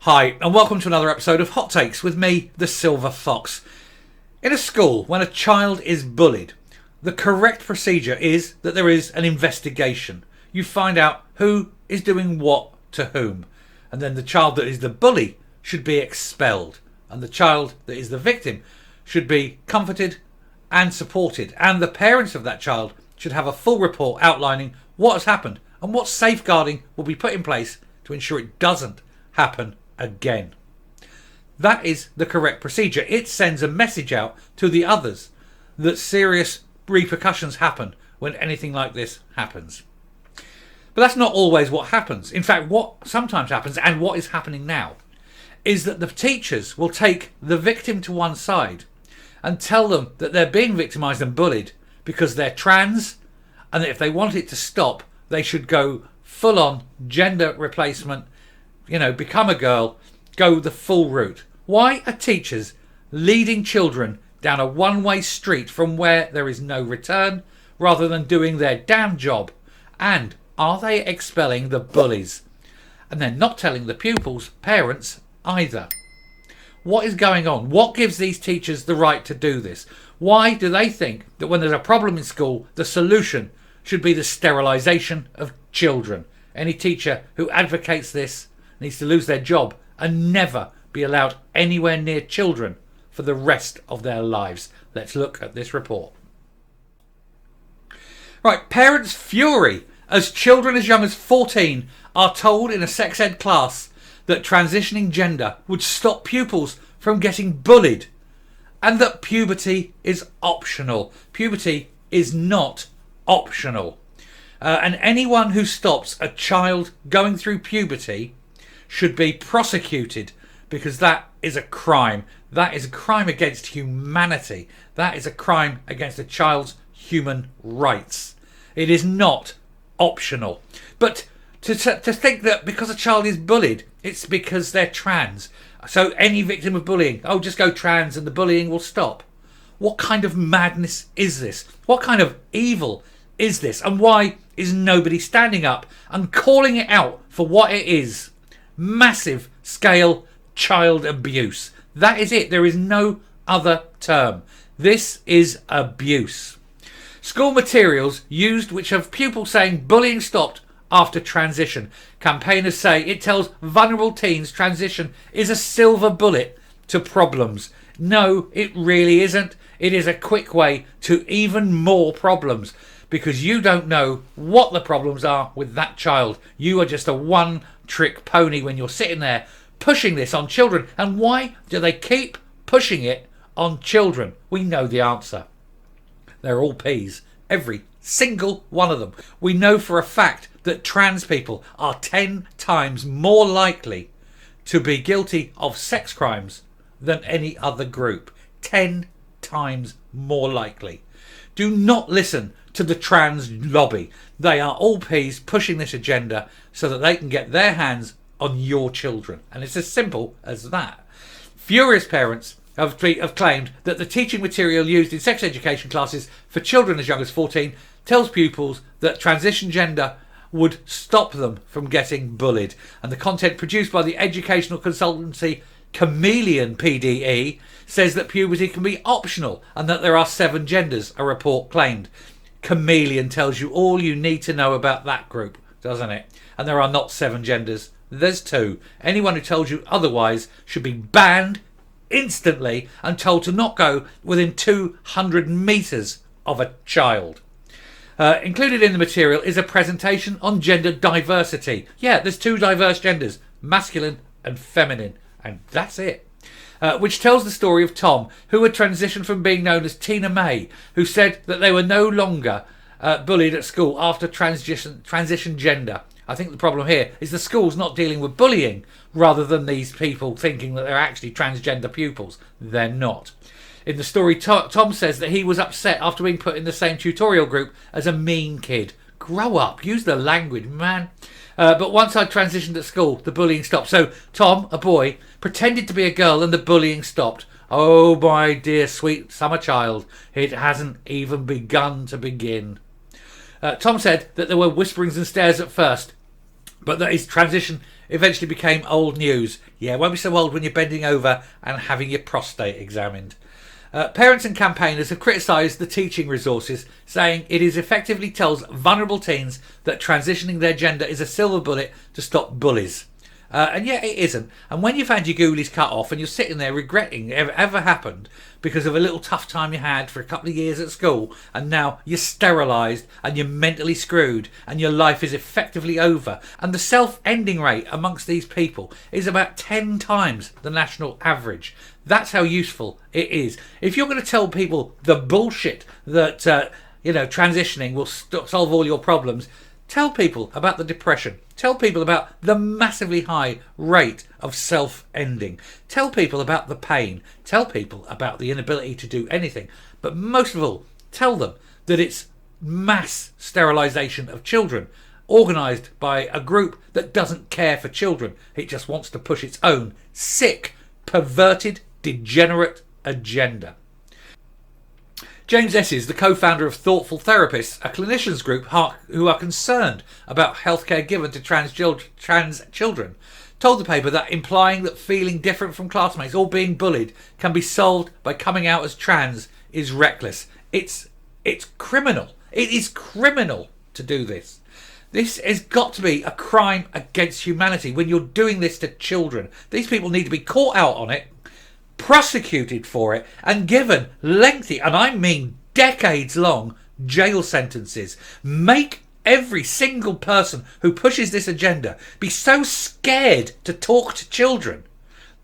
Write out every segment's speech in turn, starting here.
Hi, and welcome to another episode of Hot Takes with me, the Silver Fox. In a school, when a child is bullied, the correct procedure is that there is an investigation. You find out who is doing what to whom, and then the child that is the bully should be expelled, and the child that is the victim should be comforted and supported, and the parents of that child should have a full report outlining what has happened and what safeguarding will be put in place to ensure it doesn't happen again. That is the correct procedure. It sends a message out to the others that serious repercussions happen when anything like this happens. But that's not always what happens. In fact, what sometimes happens, and what is happening now, is that the teachers will take the victim to one side and tell them that they're being victimised and bullied because they're trans, and that if they want it to stop, they should go full on gender replacement, become a girl, go the full route. Why are teachers leading children down a one-way street from where there is no return rather than doing their damn job? And are they expelling the bullies? And they're not telling the pupils' parents either. What is going on? What gives these teachers the right to do this? Why do they think that when there's a problem in school, the solution should be the sterilisation of children? Any teacher who advocates this needs to lose their job and never be allowed anywhere near children for the rest of their lives. Let's look at this report. Right, parents' fury as children as young as 14 are told in a sex ed class that transitioning gender would stop pupils from getting bullied, and that puberty is optional. Puberty is not optional. And anyone who stops a child going through puberty should be prosecuted, because that is a crime. That is a crime against humanity. That is a crime against a child's human rights. It is not optional. But to think that because a child is bullied, it's because they're trans. So any victim of bullying, just go trans and the bullying will stop. What kind of madness is this? What kind of evil is this? And why is nobody standing up and calling it out for what it is? Massive scale child abuse. That is it. There is no other term. This is abuse. School materials used which have pupils saying bullying stopped after transition. Campaigners say it tells vulnerable teens transition is a silver bullet to problems. No, it really isn't. It is a quick way to even more problems, because you don't know what the problems are with that child. You are just a one-trick pony when you're sitting there pushing this on children. And why do they keep pushing it on children? We know the answer. They're all peas. Every single one of them. We know for a fact that trans people are 10 times more likely to be guilty of sex crimes than any other group. 10 times more likely. Do not listen to the trans lobby. They are all peas pushing this agenda so that they can get their hands on your children. And it's as simple as that. Furious parents have claimed that the teaching material used in sex education classes for children as young as 14 tells pupils that transition gender would stop them from getting bullied. And the content produced by the educational consultancy Chameleon PDE says that puberty can be optional and that there are 7 genders, a report claimed. Chameleon tells you all you need to know about that group, doesn't it? And there are not 7 genders, there's 2. Anyone who tells you otherwise should be banned instantly and told to not go within 200 metres of a child. Included in the material is a presentation on gender diversity. Yeah, there's 2 diverse genders, masculine and feminine, and that's it. Which tells the story of Tom, who had transitioned from being known as Tina May, who said that they were no longer bullied at school after transition gender. I think the problem here is the school's not dealing with bullying, rather than these people thinking that they're actually transgender pupils. They're not. In the story, Tom says that he was upset after being put in the same tutorial group as a mean kid. Grow up, use the language, man. But once I transitioned at school, the bullying stopped. So Tom, a boy, pretended to be a girl and the bullying stopped. Oh, my dear sweet summer child, it hasn't even begun to begin. Tom said that there were whisperings and stares at first, but that his transition eventually became old news. Yeah, it won't be so old when you're bending over and having your prostate examined. Parents and campaigners have criticised the teaching resources, saying it effectively tells vulnerable teens that transitioning their gender is a silver bullet to stop bullies. And yet it isn't. And when you've had your ghoulies cut off and you're sitting there regretting it ever happened because of a little tough time you had for a couple of years at school, and now you're sterilised and you're mentally screwed and your life is effectively over, and the self-ending rate amongst these people is about 10 times the national average. That's how useful it is. If you're going to tell people the bullshit that transitioning will solve all your problems, tell people about the depression. Tell people about the massively high rate of self-ending. Tell people about the pain. Tell people about the inability to do anything. But most of all, tell them that it's mass sterilisation of children, organised by a group that doesn't care for children. It just wants to push its own sick, perverted, degenerate agenda. James Esses, the co-founder of Thoughtful Therapists, a clinicians group who are concerned about healthcare given to trans children, told the paper that implying that feeling different from classmates or being bullied can be solved by coming out as trans is reckless. It's criminal. It is criminal to do this. This has got to be a crime against humanity when you're doing this to children. These people need to be caught out on it, prosecuted for it, and given lengthy, and I mean decades long, jail sentences. Make every single person who pushes this agenda be so scared to talk to children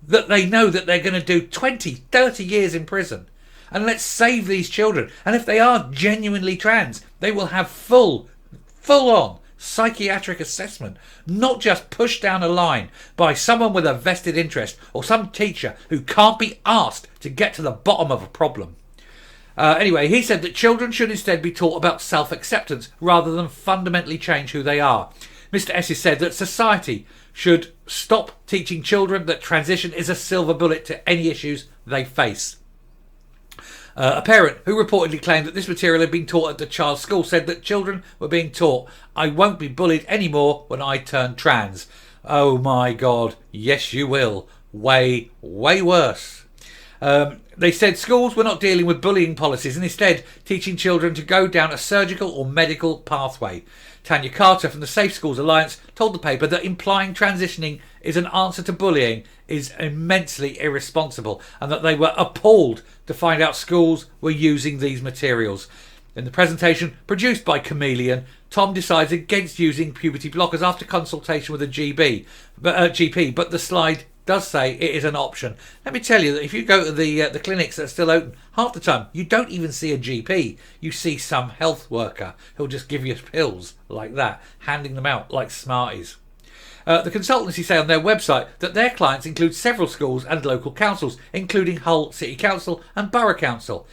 that they know that they're going to do 20, 30 years in prison. And let's save these children. And if they are genuinely trans, they will have full on psychiatric assessment, not just pushed down a line by someone with a vested interest or some teacher who can't be asked to get to the bottom of a problem. Anyway, he said that children should instead be taught about self-acceptance rather than fundamentally change who they are. Mr. Esses said that society should stop teaching children that transition is a silver bullet to any issues they face. A parent who reportedly claimed that this material had been taught at the child's school said that children were being taught, "I won't be bullied anymore when I turn trans." Oh my God, yes you will. Way, way worse. They said schools were not dealing with bullying policies and instead teaching children to go down a surgical or medical pathway. Tanya Carter from the Safe Schools Alliance told the paper that implying transitioning is an answer to bullying is immensely irresponsible, and that they were appalled to find out schools were using these materials. In the presentation produced by Chameleon, Tom decides against using puberty blockers after consultation with a GP, but the slide does say it is an option. Let me tell you that if you go to the clinics that are still open, half the time you don't even see a GP. You see some health worker who'll just give you pills like that, handing them out like Smarties. The consultancy say on their website that their clients include several schools and local councils, including Hull City Council and Borough Council.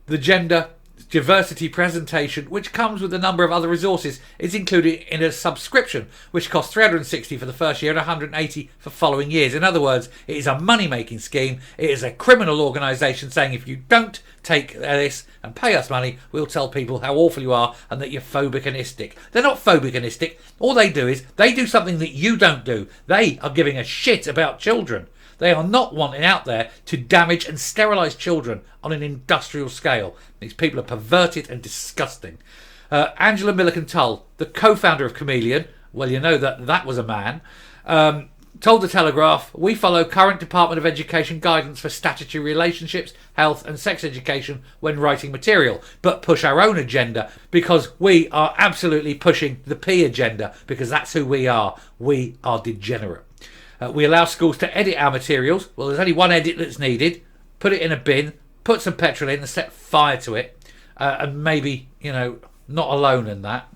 The gender diversity presentation, which comes with a number of other resources, is included in a subscription which costs $360 for the first year and $180 for following years. In other words, it is a money-making scheme. It is a criminal organisation saying if you don't take this and pay us money, we'll tell people how awful you are and that you're phobic and istic. They're not phobic and istic. All they do is they do something that you don't do. They are giving a shit about children. They are not wanting out there to damage and sterilise children on an industrial scale. These people are perverted and disgusting. Angela Milliken-Tull, the co-founder of Chameleon, well, you know that was a man, told The Telegraph, "We follow current Department of Education guidance for statutory relationships, health and sex education when writing material, but push our own agenda because we are absolutely pushing the P agenda because that's who we are. We are degenerate. We allow schools to edit our materials. Well, there's only one edit that's needed. Put it in a bin, put some petrol in and set fire to it. And maybe, not alone in that."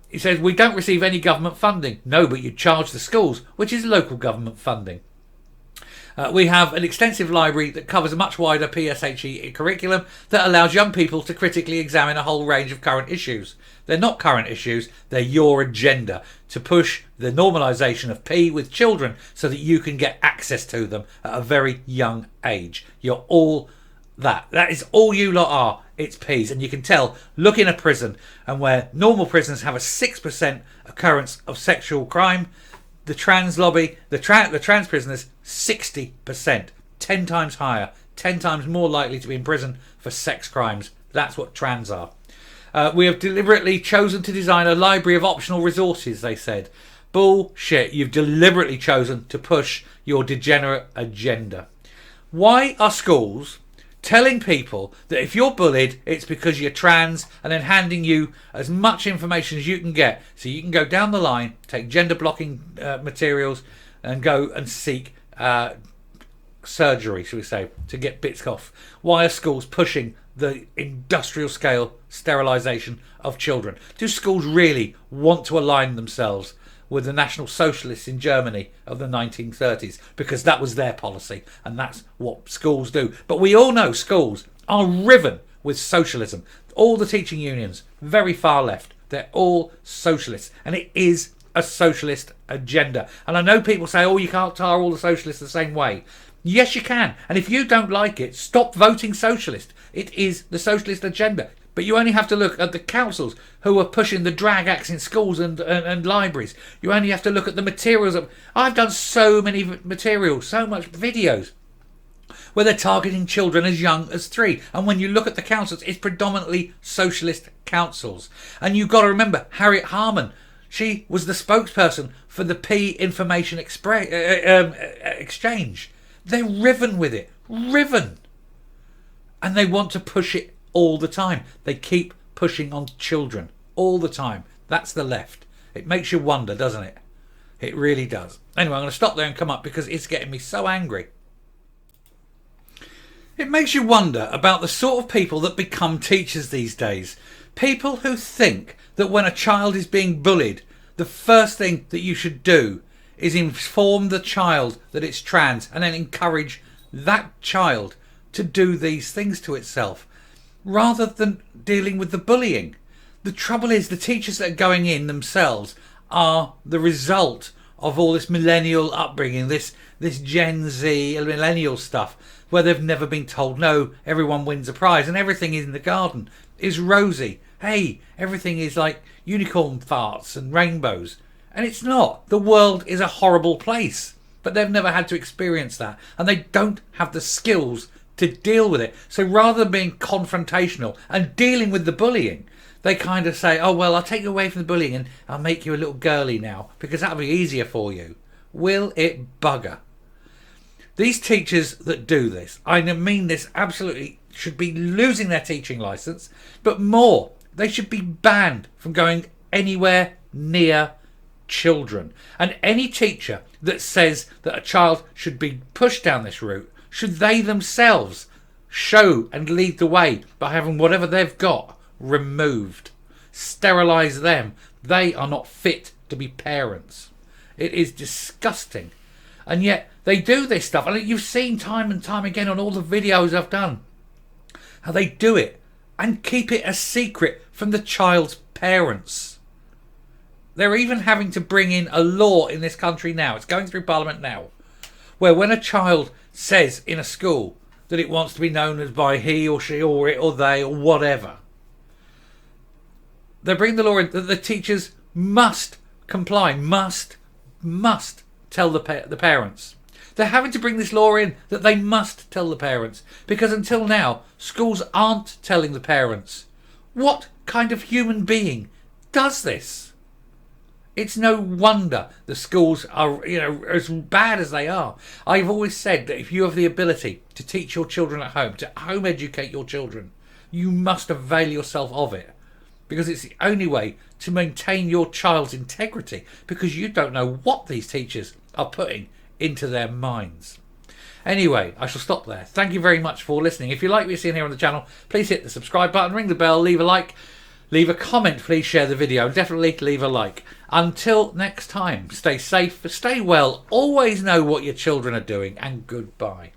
He says, "We don't receive any government funding." No, but you charge the schools, which is local government funding. We have an extensive library that covers a much wider PSHE curriculum that allows young people to critically examine a whole range of current issues. They're not current issues, they're your agenda to push the normalisation of P with children so that you can get access to them at a very young age. You're all that. That is all you lot are. It's P's. And you can tell, look in a prison, and where normal prisons have a 6% occurrence of sexual crime, The trans lobby, the trans prisoners, 60%. 10 times higher. 10 times more likely to be in prison for sex crimes. That's what trans are. We have deliberately chosen to design a library of optional resources, they said. Bullshit. You've deliberately chosen to push your degenerate agenda. Why are schools telling people that if you're bullied, it's because you're trans, and then handing you as much information as you can get so you can go down the line, take gender blocking materials, and go and seek surgery, shall we say, to get bits off? Why are schools pushing the industrial scale sterilisation of children? Do schools really want to align themselves with the National Socialists in Germany of the 1930s? Because that was their policy, and that's what schools do. But we all know schools are riven with socialism. All the teaching unions, very far left, they're all socialists, and it is a socialist agenda. And I know people say, oh, you can't tar all the socialists the same way. Yes, you can. And if you don't like it, stop voting socialist. It is the socialist agenda. But you only have to look at the councils who are pushing the drag acts in schools and libraries. You only have to look at the materials. I've done so many materials, so much videos, where they're targeting children as young as 3. And when you look at the councils, it's predominantly socialist councils. And you've got to remember, Harriet Harman, she was the spokesperson for the P Information Exchange. They're riven with it. Riven. And they want to push it all the time. They keep pushing on children all the time. That's the left. It makes you wonder, doesn't it? It really does. Anyway, I'm going to stop there and come up because it's getting me so angry. It makes you wonder about the sort of people that become teachers these days. People who think that when a child is being bullied, the first thing that you should do is inform the child that it's trans, and then encourage that child to do these things to itself, rather than dealing with the bullying. The trouble is, the teachers that are going in themselves are the result of all this millennial upbringing, this Gen Z millennial stuff, where they've never been told, no, everyone wins a prize and everything in the garden is rosy. Hey, everything is like unicorn farts and rainbows. And it's not. The world is a horrible place. But they've never had to experience that. And they don't have the skills to deal with it. So rather than being confrontational and dealing with the bullying, they kind of say, oh, well, I'll take you away from the bullying and I'll make you a little girly now because that'll be easier for you. Will it bugger? These teachers that do this, I mean this absolutely, should be losing their teaching licence. But more, they should be banned from going anywhere near children. And any teacher that says that a child should be pushed down this route, should they themselves show and lead the way by having whatever they've got removed, sterilise them. They are not fit to be parents. It is disgusting. And yet they do this stuff, and you've seen time and time again on all the videos I've done how they do it and keep it a secret from the child's parents. They're even having to bring in a law in this country now, it's going through Parliament now, where when a child says in a school that it wants to be known as by he or she or it or they or whatever, they bring the law in that the teachers must comply, must tell the parents. They're having to bring this law in that they must tell the parents, because until now schools aren't telling the parents. What kind of human being does this? It's no wonder the schools are, as bad as they are. I've always said that if you have the ability to teach your children at home, to home educate your children, you must avail yourself of it, because it's the only way to maintain your child's integrity, because you don't know what these teachers are putting into their minds. Anyway, I shall stop there. Thank you very much for listening. If you like what you're seeing here on the channel, please hit the subscribe button, ring the bell, leave a like, leave a comment, please share the video, definitely leave a like. Until next time, stay safe, stay well, always know what your children are doing, and goodbye.